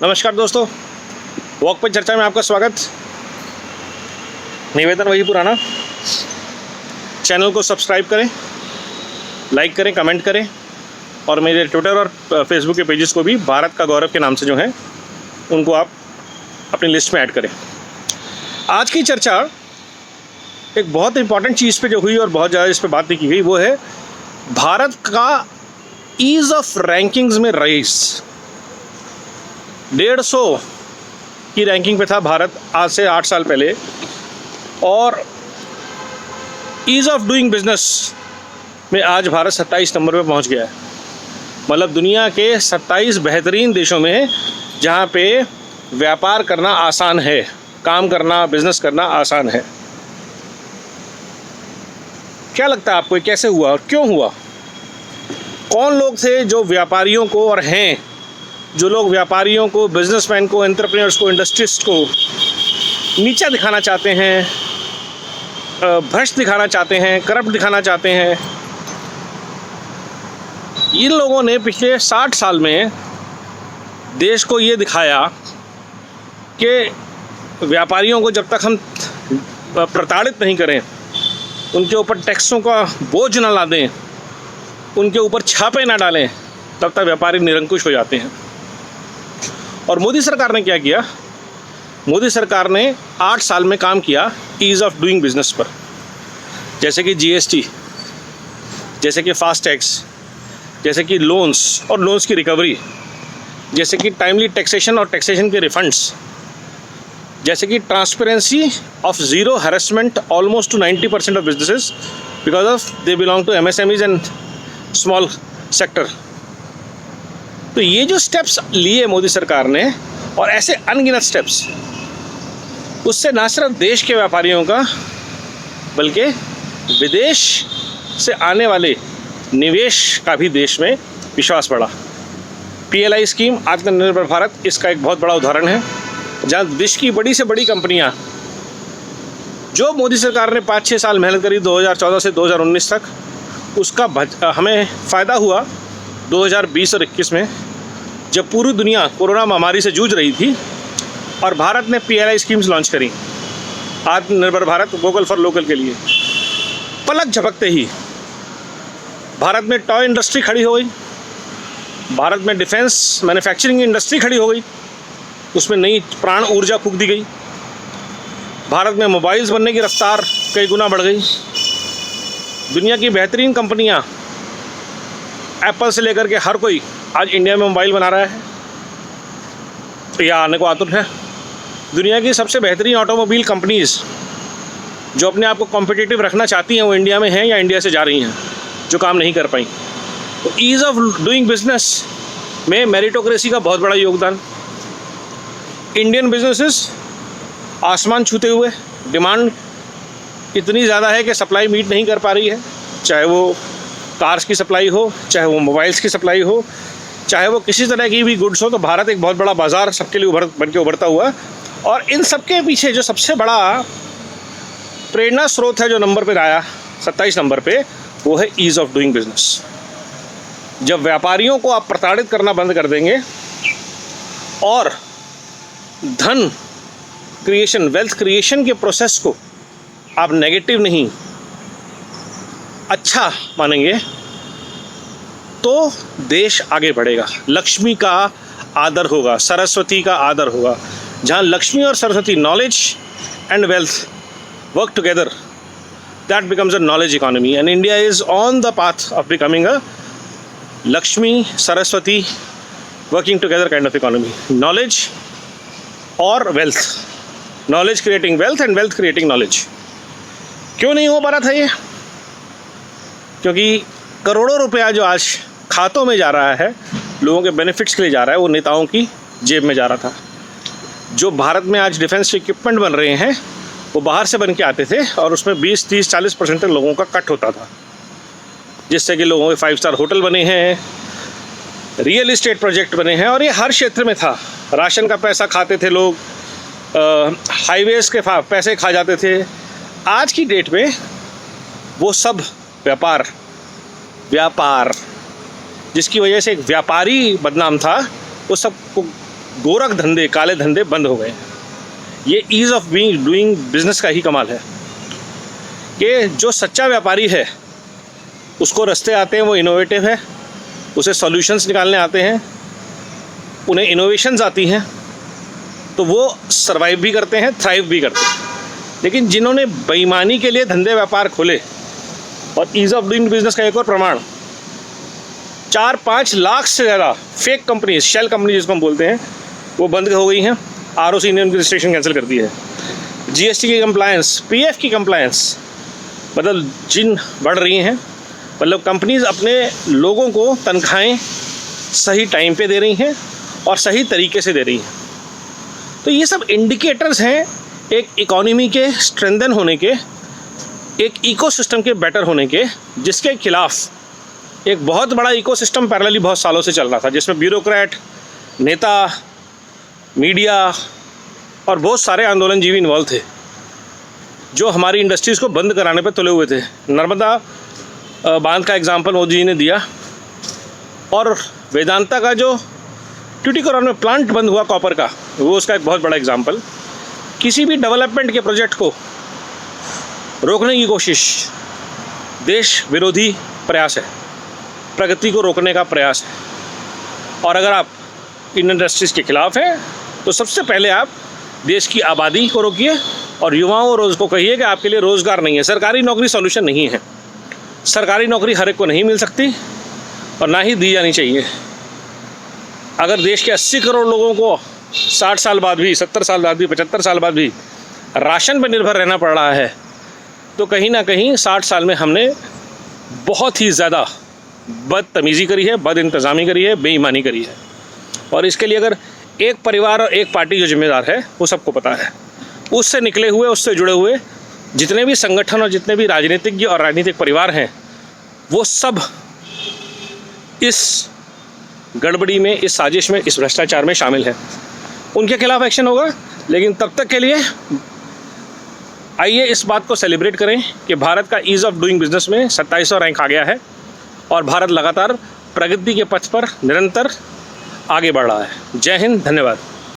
नमस्कार दोस्तों, वॉक पर चर्चा में आपका स्वागत। निवेदन वही पुराना, चैनल को सब्सक्राइब करें, लाइक करें, कमेंट करें और मेरे ट्विटर और फेसबुक के पेजेस को भी भारत का गौरव के नाम से जो है उनको आप अपनी लिस्ट में ऐड करें। आज की चर्चा एक बहुत इंपॉर्टेंट चीज़ पे जो हुई और बहुत ज़्यादा इस पर बात नहीं की गई, वो है भारत का ईज़ ऑफ रैंकिंग्स में रेस। 150 की रैंकिंग पे था भारत आज से 8 साल पहले, और ईज़ ऑफ डूइंग बिजनेस में आज भारत 27 नंबर पे पहुंच गया है। मतलब दुनिया के 27 बेहतरीन देशों में जहां पे व्यापार करना आसान है, काम करना, बिजनेस करना आसान है। क्या लगता है आपको ये कैसे हुआ और क्यों हुआ? कौन लोग थे जो व्यापारियों को, और हैं जो लोग व्यापारियों को, बिजनेसमैन को, एंटरप्रेन्योर्स को, इंडस्ट्रिस्ट को नीचा दिखाना चाहते हैं, भ्रष्ट दिखाना चाहते हैं, करप्ट दिखाना चाहते हैं? इन लोगों ने पिछले 60 साल में देश को ये दिखाया कि व्यापारियों को जब तक हम प्रताड़ित नहीं करें, उनके ऊपर टैक्सों का बोझ ना ला दें, उनके ऊपर छापे ना डालें, तब तक व्यापारी निरंकुश हो जाते हैं। और मोदी सरकार ने क्या किया? मोदी सरकार ने 8 साल में काम किया ईज़ ऑफ डूइंग बिजनेस पर, जैसे कि जीएसटी, जैसे कि फास्ट टैक्स, जैसे कि लोन्स और लोन्स की रिकवरी, जैसे कि टाइमली टैक्सेशन और टैक्सेशन के रिफंड्स, जैसे कि transparency of zero harassment almost to 90% of businesses because of they belong to MSMEs and small sector. तो ये जो स्टेप्स लिए मोदी सरकार ने, और ऐसे अनगिनत स्टेप्स, उससे ना सिर्फ देश के व्यापारियों का बल्कि विदेश से आने वाले निवेश का भी देश में विश्वास बढ़ा। PLI स्कीम, आत्मनिर्भर भारत, इसका एक बहुत बड़ा उदाहरण है, जहाँ देश की बड़ी से बड़ी कंपनियाँ, जो मोदी सरकार ने 5-6 साल मेहनत करी 2014 से 2019 तक, उसका हमें फ़ायदा हुआ 2020 और 21 में, जब पूरी दुनिया कोरोना महामारी से जूझ रही थी और भारत ने PLI स्कीम्स लॉन्च करी, आत्मनिर्भर भारत, वोकल फॉर लोकल के लिए। पलक झपकते ही भारत में टॉय इंडस्ट्री खड़ी हो गई, भारत में डिफेंस मैन्युफैक्चरिंग इंडस्ट्री खड़ी हो गई, उसमें नई प्राण ऊर्जा फूंक दी गई। भारत में मोबाइल्स बनने की रफ्तार कई गुना बढ़ गई। दुनिया की बेहतरीन कंपनियां, एप्पल से लेकर के हर कोई आज इंडिया में मोबाइल बना रहा है या आने को आतुर है। दुनिया की सबसे बेहतरीन ऑटोमोबाइल कंपनीज़ जो अपने आप को कॉम्पिटिटिव रखना चाहती हैं, वो इंडिया में हैं या इंडिया से जा रही हैं, जो काम नहीं कर पाई। तो ईज़ ऑफ डूइंग बिजनेस में मेरिटोक्रेसी का बहुत बड़ा योगदान। इंडियन बिजनेसेस आसमान छूते हुए, डिमांड इतनी ज़्यादा है कि सप्लाई मीट नहीं कर पा रही है, चाहे वो कार्स की सप्लाई हो, चाहे वो मोबाइल्स की सप्लाई हो, चाहे वो किसी तरह की भी गुड्स हो। तो भारत एक बहुत बड़ा बाज़ार सबके लिए बन के उभरता हुआ। और इन सब के पीछे जो सबसे बड़ा प्रेरणा स्रोत है, जो नंबर पर आया 27 नंबर पे, वो है ईज़ ऑफ डूइंग बिजनेस। जब व्यापारियों को आप प्रताड़ित करना बंद कर देंगे और धन क्रिएशन, वेल्थ क्रिएशन के प्रोसेस को आप नेगेटिव नहीं, अच्छा मानेंगे, तो देश आगे बढ़ेगा। लक्ष्मी का आदर होगा, सरस्वती का आदर होगा। जहाँ लक्ष्मी और Saraswati, knowledge and wealth work together, that becomes a knowledge economy, and India is on the path of becoming a Lakshmi Saraswati working together kind of economy. Knowledge और wealth, knowledge creating wealth and wealth creating knowledge. क्यों नहीं हो पा रहा था ये? क्योंकि करोड़ों रुपया जो आज खातों में जा रहा है, लोगों के बेनिफिट्स के लिए जा रहा है, वो नेताओं की जेब में जा रहा था। जो भारत में आज डिफेंस इक्विपमेंट बन रहे हैं, वो बाहर से बन के आते थे और उसमें 20, 30, 40% तक लोगों का कट होता था, जिससे कि लोगों के 5 स्टार होटल बने हैं, रियल इस्टेट प्रोजेक्ट बने हैं, और ये हर क्षेत्र में था। राशन का पैसा खाते थे लोग, हाईवेज़ के पैसे खा जाते थे। आज की डेट में वो सब व्यापार जिसकी वजह से एक व्यापारी बदनाम था, वो सब को गोरख धंधे, काले धंधे बंद हो गए हैं। ये ईज़ ऑफ डूइंग बिजनेस का ही कमाल है कि जो सच्चा व्यापारी है उसको रास्ते आते हैं, वो इनोवेटिव है, उसे सॉल्यूशंस निकालने आते हैं, उन्हें इनोवेशंस आती हैं, तो वो सर्वाइव भी करते हैं, थ्राइव भी करते हैं। लेकिन जिन्होंने बेईमानी के लिए धंधे व्यापार खोले, और ईज़ ऑफ डूइंग बिजनेस का एक और प्रमाण, 4-5 लाख से ज़्यादा फेक कंपनीज, शेल कंपनी जिसको हम बोलते हैं, वो बंद हो गई हैं। ROC ने उनकी रजिस्ट्रेशन कैंसिल कर दी है। GST की कंप्लायंस, PF की कंप्लायंस, मतलब जिन बढ़ रही हैं, मतलब कंपनीज अपने लोगों को तनख्वाहें सही टाइम पे दे रही हैं और सही तरीके से दे रही हैं। तो ये सब इंडिकेटर्स हैं एक इकोनॉमी के स्ट्रेंथन होने के, एक इकोसिस्टम के बेटर होने के, जिसके खिलाफ एक बहुत बड़ा इकोसिस्टम पैरेलली बहुत सालों से चल रहा था, जिसमें ब्यूरोक्रेट, नेता, मीडिया और बहुत सारे आंदोलनजीवी इन्वॉल्व थे, जो हमारी इंडस्ट्रीज़ को बंद कराने पर तुले हुए थे। नर्मदा बांध का एग्जाम्पल मोदी जी ने दिया, और वेदांता का जो ट्यूटिकोरिन में प्लांट बंद हुआ कॉपर का, वो उसका एक बहुत बड़ा एग्जाम्पल। किसी भी डेवलपमेंट के प्रोजेक्ट को रोकने की कोशिश देश विरोधी प्रयास है, प्रगति को रोकने का प्रयास है। और अगर आप इन इंडस्ट्रीज़ के खिलाफ हैं तो सबसे पहले आप देश की आबादी को रोकिए और युवाओं और को कहिए कि आपके लिए रोज़गार नहीं है। सरकारी नौकरी सॉल्यूशन नहीं है। सरकारी नौकरी हर एक को नहीं मिल सकती और ना ही दी जानी चाहिए। अगर देश के 80 करोड़ लोगों को 60 साल बाद भी, 70 साल बाद भी, 75 साल बाद भी राशन पर निर्भर रहना पड़ रहा है, तो कहीं ना कहीं 60 साल में हमने बहुत ही ज़्यादा बदतमीज़ी करी है, बद इंतज़ामी करी है, बेईमानी करी है। और इसके लिए अगर एक परिवार और एक पार्टी जो जिम्मेदार है, वो सबको पता है। उससे निकले हुए, उससे जुड़े हुए जितने भी संगठन और जितने भी राजनीतिज्ञ और राजनीतिक परिवार हैं, वो सब इस गड़बड़ी में, इस साजिश में, इस भ्रष्टाचार में शामिल हैं। उनके खिलाफ एक्शन होगा। लेकिन तब तक के लिए आइए इस बात को सेलिब्रेट करें कि भारत का ईज़ ऑफ डूइंग बिजनेस में 27वां रैंक आ गया है और भारत लगातार प्रगति के पथ पर निरंतर आगे बढ़ रहा है। जय हिंद, धन्यवाद।